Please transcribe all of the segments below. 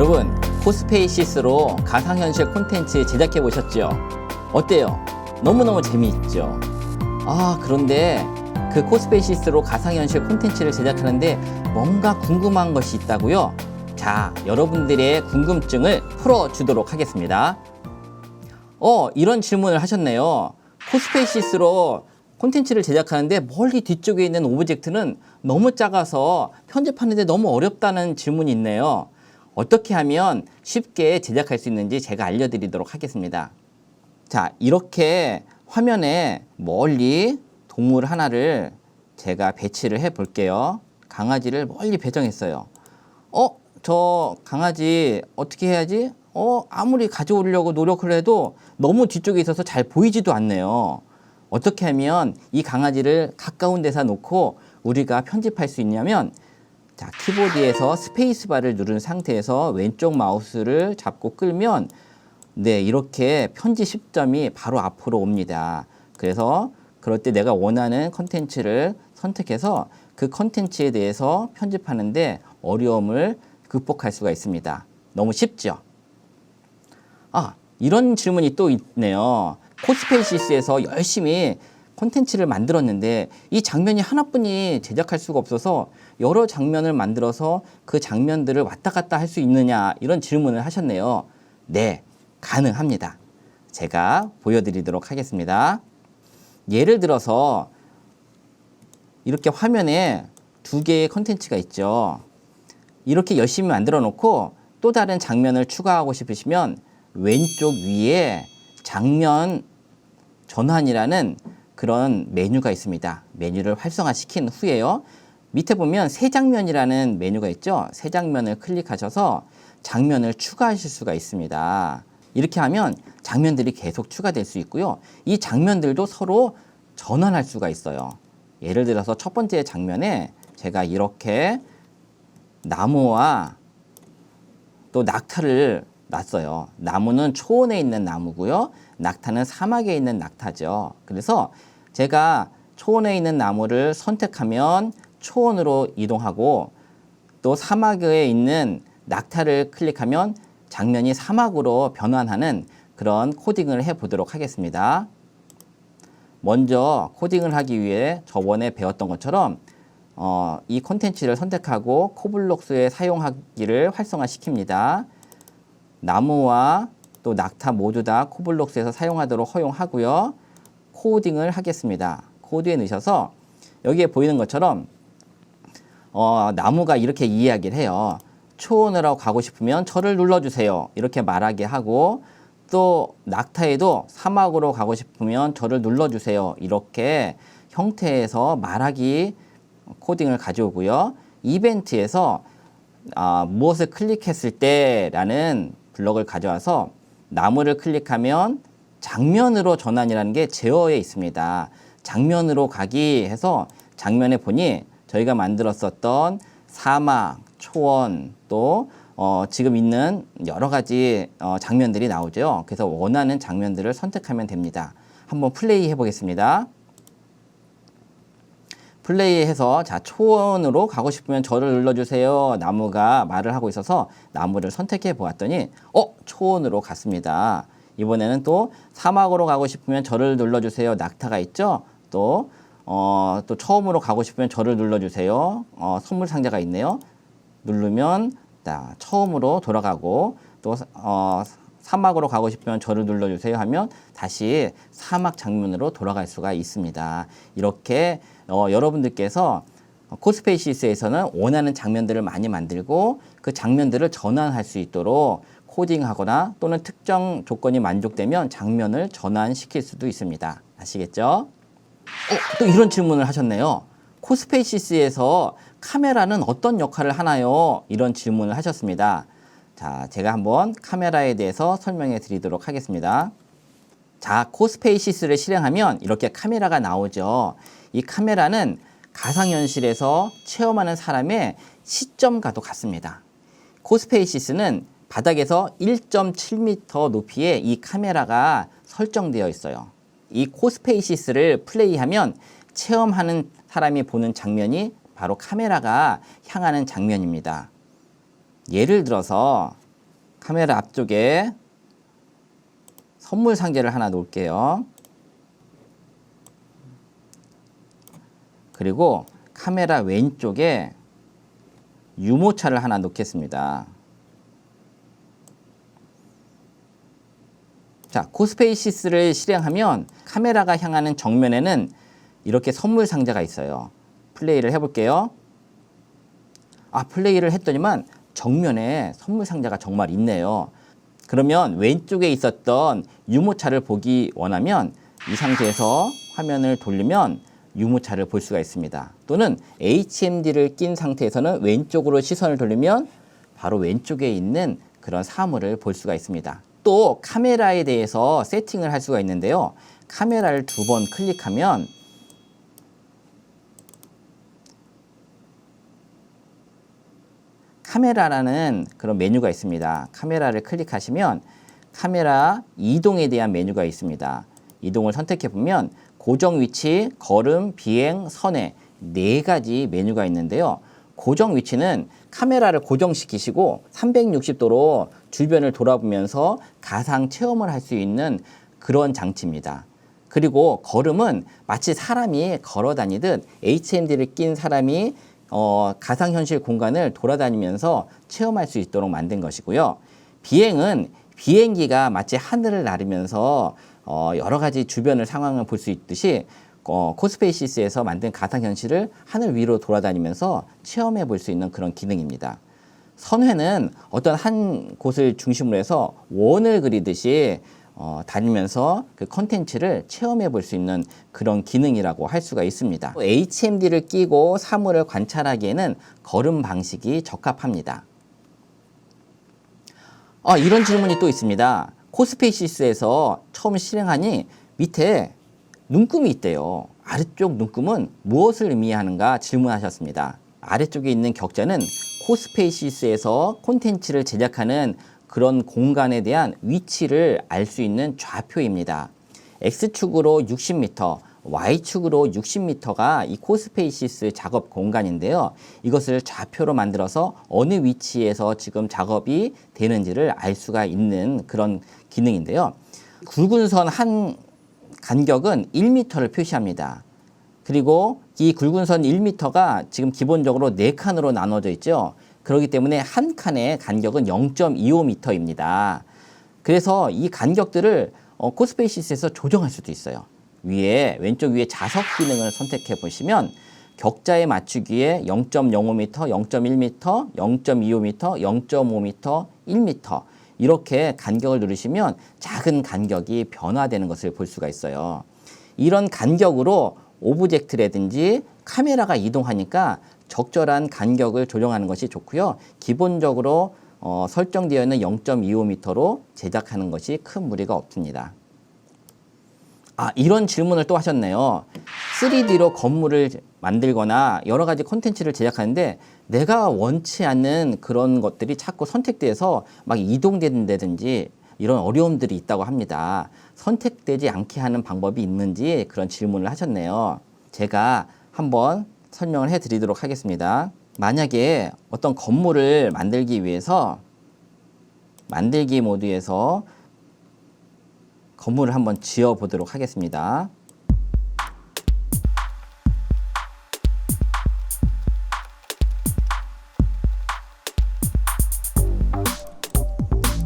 여러분, 코스페이시스로 가상현실 콘텐츠 제작해 보셨죠? 어때요? 너무너무 재미있죠? 그런데 그 코스페이시스로 가상현실 콘텐츠를 제작하는데 뭔가 궁금한 것이 있다고요? 자, 여러분들의 궁금증을 풀어주도록 하겠습니다. 이런 질문을 하셨네요. 코스페이시스로 콘텐츠를 제작하는데 멀리 뒤쪽에 있는 오브젝트는 너무 작아서 편집하는데 너무 어렵다는 질문이 있네요. 어떻게 하면 쉽게 제작할 수 있는지 제가 알려드리도록 하겠습니다. 자, 이렇게 화면에 멀리 동물 하나를 제가 배치를 해 볼게요. 강아지를 멀리 배정했어요. 저 강아지 어떻게 해야지? 아무리 가져오려고 노력을 해도 너무 뒤쪽에 있어서 잘 보이지도 않네요. 어떻게 하면 이 강아지를 가까운 데서 놓고 우리가 편집할 수 있냐면, 자, 키보드에서 스페이스바를 누른 상태에서 왼쪽 마우스를 잡고 끌면 이렇게 편집 시점이 바로 앞으로 옵니다. 그래서 그럴 때 내가 원하는 컨텐츠를 선택해서 그 컨텐츠에 대해서 편집하는데 어려움을 극복할 수가 있습니다. 너무 쉽죠? 이런 질문이 또 있네요. 코스페이시스에서 열심히 콘텐츠를 만들었는데 이 장면이 하나뿐이 제작할 수가 없어서 여러 장면을 만들어서 그 장면들을 왔다 갔다 할 수 있느냐, 이런 질문을 하셨네요. 네, 가능합니다. 제가 보여드리도록 하겠습니다. 예를 들어서 이렇게 화면에 두 개의 콘텐츠가 있죠. 이렇게 열심히 만들어 놓고 또 다른 장면을 추가하고 싶으시면 왼쪽 위에 장면 전환이라는 그런 메뉴가 있습니다. 메뉴를 활성화시킨 후에요. 밑에 보면 새 장면이라는 메뉴가 있죠. 새 장면을 클릭하셔서 장면을 추가하실 수가 있습니다. 이렇게 하면 장면들이 계속 추가될 수 있고요. 이 장면들도 서로 전환할 수가 있어요. 예를 들어서 첫 번째 장면에 제가 이렇게 나무와 또 낙타를 놨어요. 나무는 초원에 있는 나무고요. 낙타는 사막에 있는 낙타죠. 그래서 제가 초원에 있는 나무를 선택하면 초원으로 이동하고, 또 사막에 있는 낙타를 클릭하면 장면이 사막으로 변환하는 그런 코딩을 해 보도록 하겠습니다. 먼저 코딩을 하기 위해 저번에 배웠던 것처럼 이 콘텐츠를 선택하고 코블록스에 사용하기를 활성화시킵니다. 나무와 또 낙타 모두 다 코블록스에서 사용하도록 허용하고요. 코딩을 하겠습니다. 코드에 넣으셔서 여기에 보이는 것처럼 나무가 이렇게 이야기를 해요. 초원으로 가고 싶으면 저를 눌러주세요. 이렇게 말하게 하고, 또 낙타에도 사막으로 가고 싶으면 저를 눌러주세요. 이렇게 형태에서 말하기 코딩을 가져오고요. 이벤트에서 무엇을 클릭했을 때라는 블럭을 가져와서 나무를 클릭하면 장면으로 전환이라는 게 제어에 있습니다. 장면으로 가기 해서 장면에 보니 저희가 만들었었던 사막, 초원, 또 지금 있는 여러 가지 장면들이 나오죠. 그래서 원하는 장면들을 선택하면 됩니다. 한번 플레이 해보겠습니다. 플레이해서, 자, 초원으로 가고 싶으면 저를 눌러주세요. 나무가 말을 하고 있어서 나무를 선택해 보았더니 초원으로 갔습니다. 이번에는 또 사막으로 가고 싶으면 저를 눌러주세요. 낙타가 있죠. 또 처음으로 가고 싶으면 저를 눌러주세요. 선물 상자가 있네요. 누르면 처음으로 돌아가고, 또 사막으로 가고 싶으면 저를 눌러주세요 하면 다시 사막 장면으로 돌아갈 수가 있습니다. 이렇게 여러분들께서 코스페이시스에서는 원하는 장면들을 많이 만들고 그 장면들을 전환할 수 있도록 코딩하거나, 또는 특정 조건이 만족되면 장면을 전환시킬 수도 있습니다. 아시겠죠? 또 이런 질문을 하셨네요. 코스페이시스에서 카메라는 어떤 역할을 하나요? 이런 질문을 하셨습니다. 자, 제가 한번 카메라에 대해서 설명해 드리도록 하겠습니다. 자, 코스페이시스를 실행하면 이렇게 카메라가 나오죠. 이 카메라는 가상현실에서 체험하는 사람의 시점과도 같습니다. 코스페이시스는 바닥에서 1.7m 높이의 이 카메라가 설정되어 있어요. 이 코스페이시스를 플레이하면 체험하는 사람이 보는 장면이 바로 카메라가 향하는 장면입니다. 예를 들어서 카메라 앞쪽에 선물 상자를 하나 놓을게요. 그리고 카메라 왼쪽에 유모차를 하나 놓겠습니다. 자, 코스페이시스를 실행하면 카메라가 향하는 정면에는 이렇게 선물 상자가 있어요. 플레이를 해볼게요. 플레이를 했더니만 정면에 선물 상자가 정말 있네요. 그러면 왼쪽에 있었던 유모차를 보기 원하면 이 상태에서 화면을 돌리면 유모차를 볼 수가 있습니다. 또는 HMD를 낀 상태에서는 왼쪽으로 시선을 돌리면 바로 왼쪽에 있는 그런 사물을 볼 수가 있습니다. 또 카메라에 대해서 세팅을 할 수가 있는데요. 카메라를 2번 클릭하면 카메라라는 그런 메뉴가 있습니다. 카메라를 클릭하시면 카메라 이동에 대한 메뉴가 있습니다. 이동을 선택해 보면 고정 위치, 걸음, 비행, 선회 4가지 메뉴가 있는데요. 고정 위치는 카메라를 고정시키시고 360도로 주변을 돌아보면서 가상 체험을 할 수 있는 그런 장치입니다. 그리고 걸음은 마치 사람이 걸어 다니듯 HMD를 낀 사람이 가상현실 공간을 돌아다니면서 체험할 수 있도록 만든 것이고요. 비행은 비행기가 마치 하늘을 나르면서 여러 가지 주변을 상황을 볼 수 있듯이 코스페이시스에서 만든 가상현실을 하늘 위로 돌아다니면서 체험해 볼 수 있는 그런 기능입니다. 선회는 어떤 한 곳을 중심으로 해서 원을 그리듯이 다니면서 그 컨텐츠를 체험해 볼 수 있는 그런 기능이라고 할 수가 있습니다. HMD를 끼고 사물을 관찰하기에는 걸음 방식이 적합합니다. 이런 질문이 또 있습니다. 코스페이시스에서 처음 실행하니 밑에 눈금이 있대요. 아래쪽 눈금은 무엇을 의미하는가 질문하셨습니다. 아래쪽에 있는 격자는 코스페이시스에서 콘텐츠를 제작하는 그런 공간에 대한 위치를 알 수 있는 좌표입니다. X축으로 60m, Y축으로 60m가 이 코스페이시스 작업 공간인데요. 이것을 좌표로 만들어서 어느 위치에서 지금 작업이 되는지를 알 수가 있는 그런 기능인데요. 굵은 선 한 간격은 1m를 표시합니다. 그리고 이 굵은 선 1m가 지금 기본적으로 4칸으로 나눠져 있죠. 그렇기 때문에 한 칸의 간격은 0.25m입니다. 그래서 이 간격들을 코스페이시스에서 조정할 수도 있어요. 왼쪽 위에 자석 기능을 선택해 보시면 격자에 맞추기에 0.05m, 0.1m, 0.25m, 0.5m, 1m 이렇게 간격을 누르시면 작은 간격이 변화되는 것을 볼 수가 있어요. 이런 간격으로 오브젝트라든지 카메라가 이동하니까 적절한 간격을 조정하는 것이 좋고요. 기본적으로 설정되어 있는 0.25m로 제작하는 것이 큰 무리가 없습니다. 이런 질문을 또 하셨네요. 3D로 건물을 만들거나 여러 가지 콘텐츠를 제작하는데 내가 원치 않는 그런 것들이 자꾸 선택돼서 막 이동된다든지 이런 어려움들이 있다고 합니다. 선택되지 않게 하는 방법이 있는지 그런 질문을 하셨네요. 제가 한번 설명을 해드리도록 하겠습니다. 만약에 어떤 건물을 만들기 위해서 만들기 모드에서 건물을 한번 지어 보도록 하겠습니다.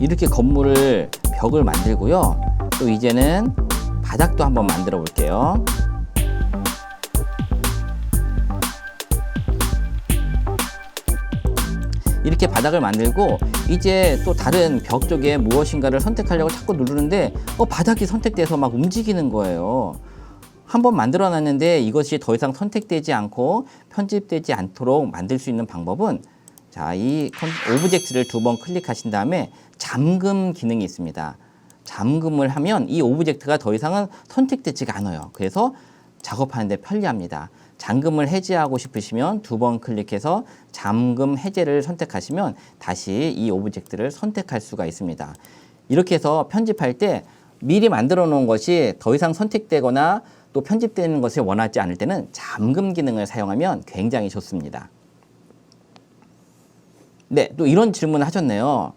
이렇게 건물을 벽을 만들고요. 또 이제는 바닥도 한번 만들어 볼게요. 이렇게 바닥을 만들고 이제 또 다른 벽 쪽에 무엇인가를 선택하려고 자꾸 누르는데 바닥이 선택돼서 막 움직이는 거예요. 한번 만들어 놨는데 이것이 더 이상 선택되지 않고 편집되지 않도록 만들 수 있는 방법은 이 오브젝트를 2번 클릭하신 다음에 잠금 기능이 있습니다. 잠금을 하면 이 오브젝트가 더 이상은 선택되지가 않아요. 그래서 작업하는 데 편리합니다. 잠금을 해제하고 싶으시면 2번 클릭해서 잠금 해제를 선택하시면 다시 이 오브젝트를 선택할 수가 있습니다. 이렇게 해서 편집할 때 미리 만들어 놓은 것이 더 이상 선택되거나 또 편집되는 것을 원하지 않을 때는 잠금 기능을 사용하면 굉장히 좋습니다. 네, 또 이런 질문을 하셨네요.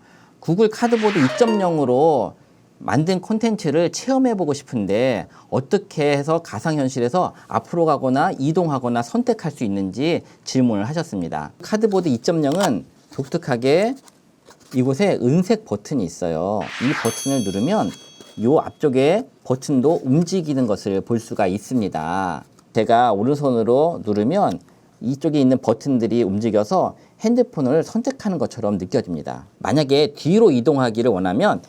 구글 카드보드 2.0으로 만든 콘텐츠를 체험해보고 싶은데 어떻게 해서 가상현실에서 앞으로 가거나 이동하거나 선택할 수 있는지 질문을 하셨습니다. 카드보드 2.0은 독특하게 이곳에 은색 버튼이 있어요. 이 버튼을 누르면 이 앞쪽에 버튼도 움직이는 것을 볼 수가 있습니다. 제가 오른손으로 누르면 이쪽에 있는 버튼들이 움직여서 핸드폰을 선택하는 것처럼 느껴집니다. 만약에 뒤로 이동하기를 원하면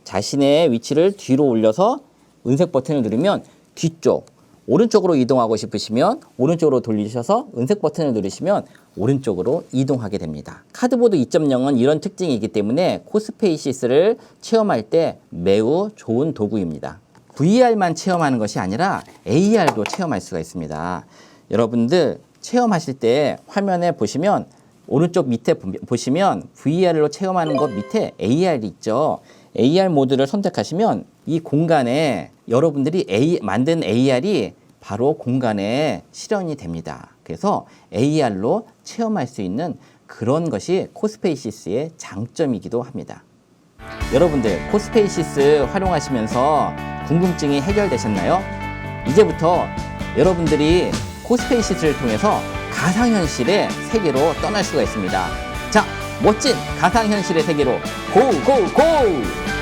자신의 위치를 뒤로 올려서 은색 버튼을 누르면 뒤쪽, 오른쪽으로 이동하고 싶으시면 오른쪽으로 돌리셔서 은색 버튼을 누르시면 오른쪽으로 이동하게 됩니다. 카드보드 2.0은 이런 특징이 기 때문에 코스페이시스를 체험할 때 매우 좋은 도구입니다. VR만 체험하는 것이 아니라 AR도 체험할 수가 있습니다. 여러분들 체험하실 때 화면에 보시면 오른쪽 밑에 보시면 VR로 체험하는 것 밑에 AR이 있죠. AR 모드를 선택하시면 이 공간에 여러분들이 만든 AR이 바로 공간에 실현이 됩니다. 그래서 AR로 체험할 수 있는 그런 것이 코스페이시스의 장점이기도 합니다. 여러분들 코스페이시스 활용하시면서 궁금증이 해결되셨나요? 이제부터 여러분들이 코스페이시스를 통해서 가상현실의 세계로 떠날 수가 있습니다. 자, 멋진 가상현실의 세계로 고고고!